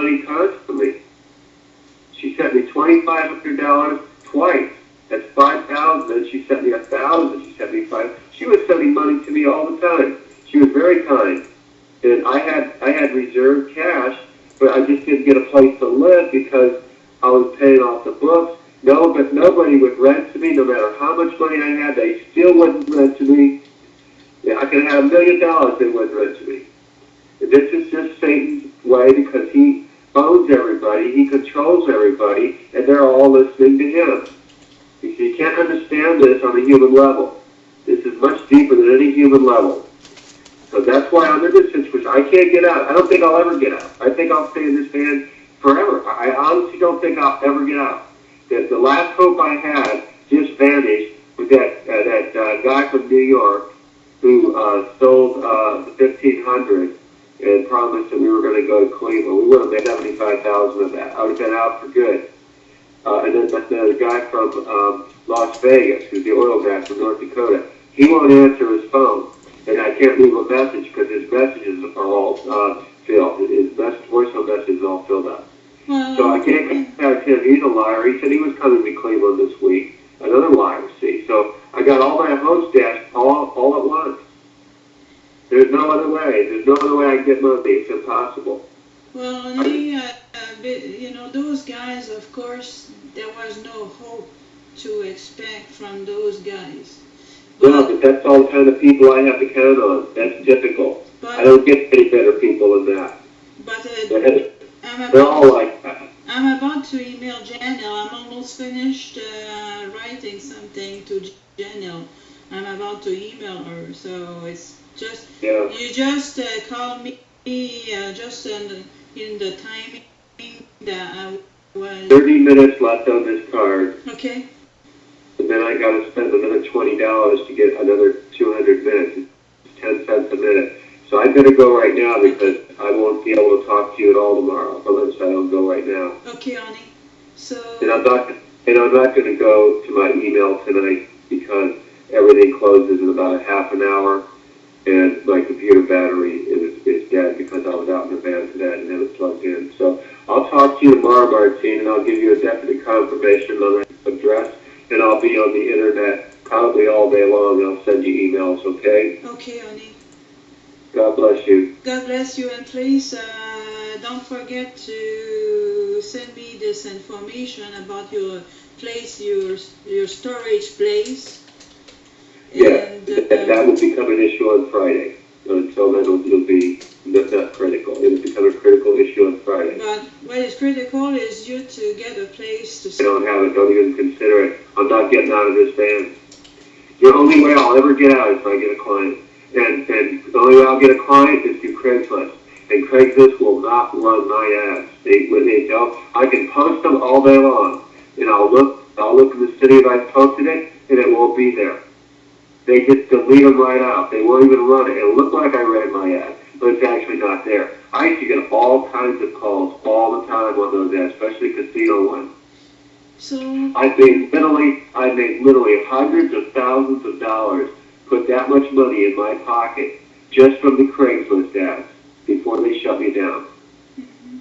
money constantly. She sent me $2,500 twice. That's $5,000. Then she sent me $1,000. She sent me $5,000. She was sending money to me all the time. She was very kind. And I had reserved cash, but I just didn't get a place to live because I was paying off the books. No, but nobody would rent to me, no matter how much money I had. They still wouldn't rent to me. Yeah, I could have $1 million. They wouldn't rent to me. And this is just Satan's way because he owns everybody, he controls everybody, and they're all listening to him. You see, you can't understand this on a human level. This is much deeper than any human level. So that's why I'm in this situation. I can't get out. I don't think I'll ever get out. I think I'll stay in this band forever. I honestly don't think I'll ever get out. The last hope I had just vanished with that guy from New York who sold the 1,500 and promised that we were going to go to Cleveland. We would have made $75,000 of that. I would have been out for good. And then the guy from Las Vegas, who's the oil guy from North Dakota, he won't answer his phone. And I can't leave a message because his messages are all filled. His voicemail message is all filled up. So I can't contact him. He's a liar. He said he was coming to Cleveland this week. Another liar, see. So I got all my hopes dashed all at once. There's no other way. There's no other way I can get money. It's impossible. Well, you know, those guys, of course, there was no hope to expect from those guys. But that's all the kind of people I have to count on. That's difficult. I don't get any better people than that. But they're all like that. I'm about to email Janelle. I'm almost finished writing something to Janelle. I'm about to email her, so it's just you just call me just in the timing that I was. 30 minutes left on this card. Okay. And then I got to spend another $20 to get another 200 minutes. It's 10 cents a minute. So I'm going to go right now because I won't be able to talk to you at all tomorrow unless I don't go right now. Okay, honey. So. And I'm not going to go to my email tonight because everything closes in about a half an hour, and my computer battery is dead because I was out in the van today and had it plugged in. So I'll talk to you tomorrow, Martine, and I'll give you a definite confirmation on that address, and I'll be on the internet probably all day long. I'll send you emails, okay? Okay, honey. God bless you. God bless you, and please don't forget to send me this information about your place, your storage place. Yeah, and, that will become an issue on Friday. Until then, it'll be not critical. It will become a critical issue on Friday. But what is critical is you to get a place to. I don't have it. Don't even consider it. I'm not getting out of this van. The only way I'll ever get out is if I get a client. And the only way I'll get a client is through Craigslist. And Craigslist will not run my ads. When they don't, I can post them all day long. And I'll look in the city if I posted it, and it won't be there. They just delete them right out. They won't even run it. It'll look like I ran my ad, but it's actually not there. I used to get all kinds of calls all the time on those ads, especially casino ones. So I made literally hundreds of thousands of dollars, put that much money in my pocket just from the Craigslist ads before they shut me down. Mm-hmm.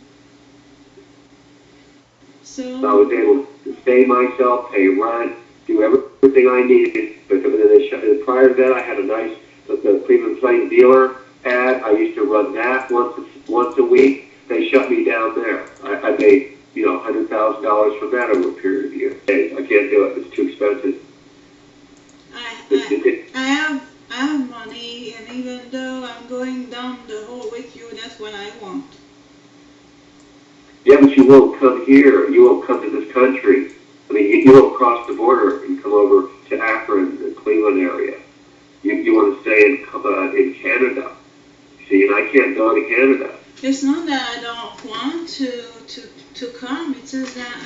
So I was able to pay myself, pay rent, do everything I needed. But then prior to that, I had a nice the Cleveland Plain dealer ad. I used to run that once a week. They shut me down there. I made $100,000 from that over a period of years. I can't do it. It's too expensive. I have money, and even though I'm going down the hole with you, that's what I want. Yeah, but you won't come here. You won't come to this country. I mean, you won't cross the border and come over to Akron, the Cleveland area. You want to stay in Canada. See, and I can't go to Canada. It's not that I don't want to come. It's just that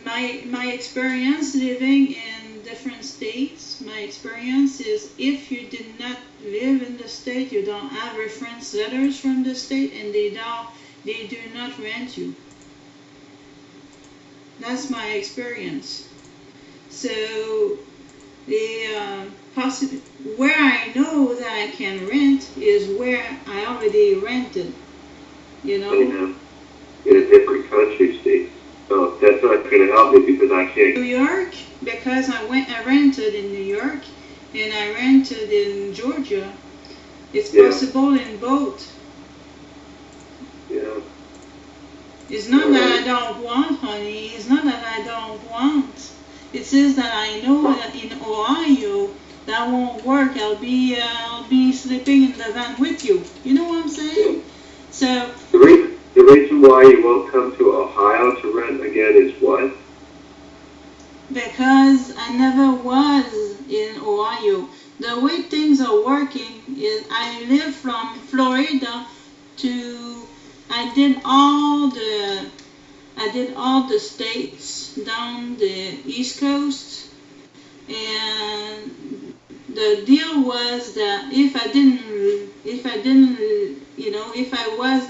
my experience living in different states, my experience is if you did not live in the state, you don't have reference letters from the state, and they do not rent you. That's my experience. So where I know that I can rent is where I already rented. You know. in a different country, Steve. So that's not going to help me because I can't. New York, because I rented in New York, and I rented in Georgia. It's possible in both. Yeah. It's not that I don't want, honey. It's not that I don't want. It says that I know that in Ohio that won't work. I'll be sleeping in the van with you. You know what I'm saying? So the reason why you won't come to Ohio to rent again is what? Because I never was in Ohio. The way things are working is I live from Florida to I did all the states down the East Coast, and the deal was that if I didn't, you know, if I was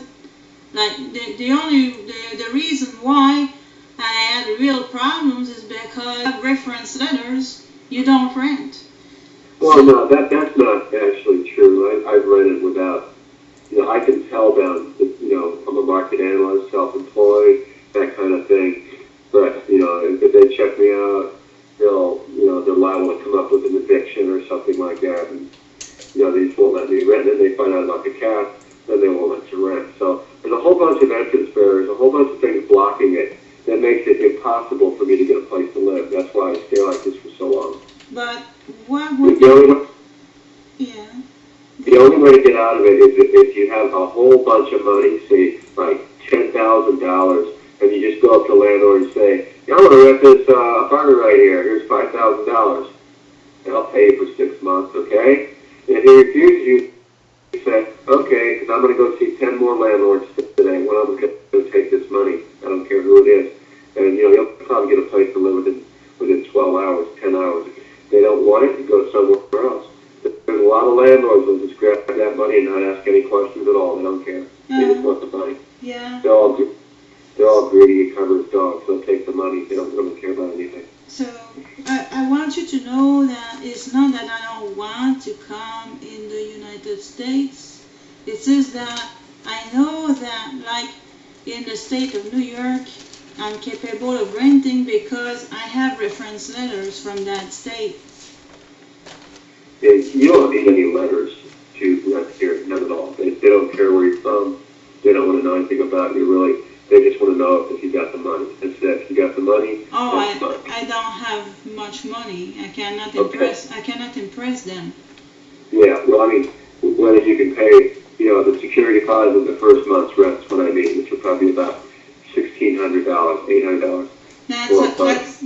like the reason why I had real problems is because of reference letters. You don't rent. Well, no, that's not actually true. I've rented without. You know, I can tell them that, you know, I'm a market analyst, self-employed, that kind of thing. But, you know, if they check me out, they're liable to come up with an eviction or something like that. And, you know, they just won't let me rent. And then they find out about the cap, then they won't let you rent. So there's a whole bunch of entrance barriers, a whole bunch of things blocking it that makes it impossible for me to get a place to live. That's why I stay like this for so long. But what would you... Yeah. The only way to get out of it is if you have a whole bunch of money, say like $10,000, and you just go up to the landlord and say, yeah, I want to rent this apartment right here. Here's $5,000. And I'll pay you for 6 months, okay? And if he refuses you, you say, okay, because I'm going to go see 10 more landlords today. One of them going to take this money. I don't care who it is. And, you know, you'll probably get a place to live within 12 hours, 10 hours. If they don't want it, you go somewhere else. There's a lot of landlords who will just grab that money and not ask any questions at all. They don't care. They just want the money. Yeah. They're all greedy and covered as dogs. They'll take the money. They don't really care about anything. So I want you to know that it's not that I don't want to come in the United States. It says that I know that, like in the state of New York, I'm capable of renting because I have reference letters from that state. You don't need any letters to rent here, none at all. They don't care where you're from. They don't want to know anything about you, really. They just want to know if you got the money. That's it. If you got the money, I don't have much money. I cannot impress them. Yeah, well, I mean, whether you can pay, you know, the security deposit of the first month's rent is what I mean, which will probably be about $1,600, $800.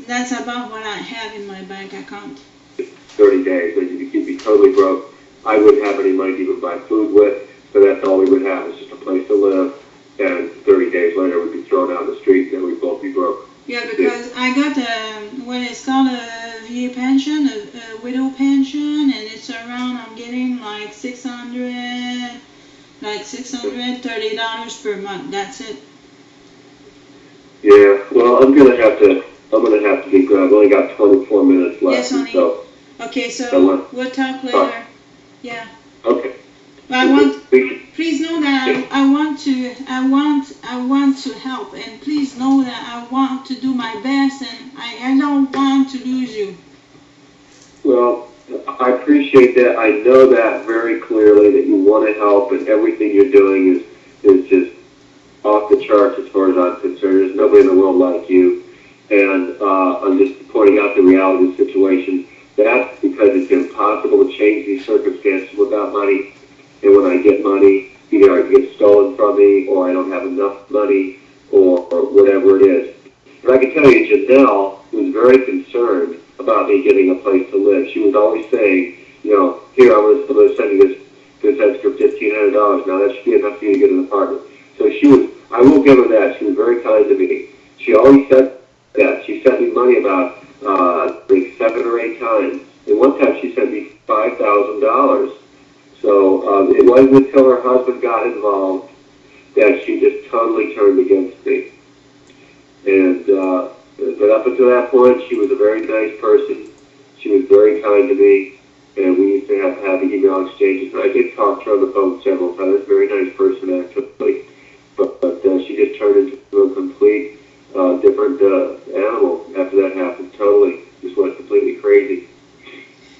That's about what I have in my bank account. 30 days, but you'd be totally broke. I wouldn't have any money to even buy food with, so that's all we would have is just a place to live, and 30 days later we'd be thrown out in the street and we'd both be broke. Yeah, because I got what is called a VA pension, a widow pension, and it's around, I'm getting like $630 per month. That's it. Yeah, well, I'm gonna have to be good. I've only got 24 minutes left. Yes, honey. So okay, so we'll talk later. Yeah. Okay. Please know that I want to help, and please know that I want to do my best, and I don't want to lose you. Well, I appreciate that. I know that very clearly, that you want to help, and everything you're doing is just off the charts as far as I'm concerned. There's nobody in the world like you, and I'm just pointing out the reality of the situation. That's because it's impossible to change these circumstances without money. And when I get money, either it gets stolen from me, or I don't have enough money, or whatever it is. But I can tell you, Janelle was very concerned about me getting a place to live. She was always saying, you know, here, I'm going to send you this extra $1,500. Now, that should be enough for you to get an apartment. So I will give her that. She was very kind to me. She always said that. She sent me money about, I think, 7 or 8 times. And one time she sent me $5,000. So it wasn't until her husband got involved that she just totally turned against me. And but up until that point, she was a very nice person. She was very kind to me, and we used to have email exchanges. And I did talk to her on the phone several times. Very nice person, actually. but she just turned into a complete different animal after that happened. Totally, just went completely crazy.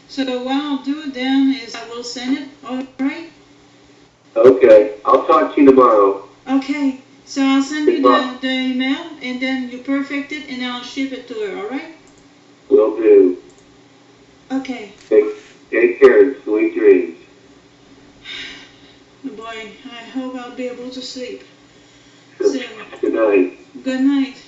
So what I'll do then is I will send it, all right? Okay, I'll talk to you tomorrow. Okay, so I'll send you the email, and then you perfect it, and I'll ship it to her, all right? Will do. Okay. Take care and sweet dreams. Boy, I hope I'll be able to sleep. So, Good night. good night.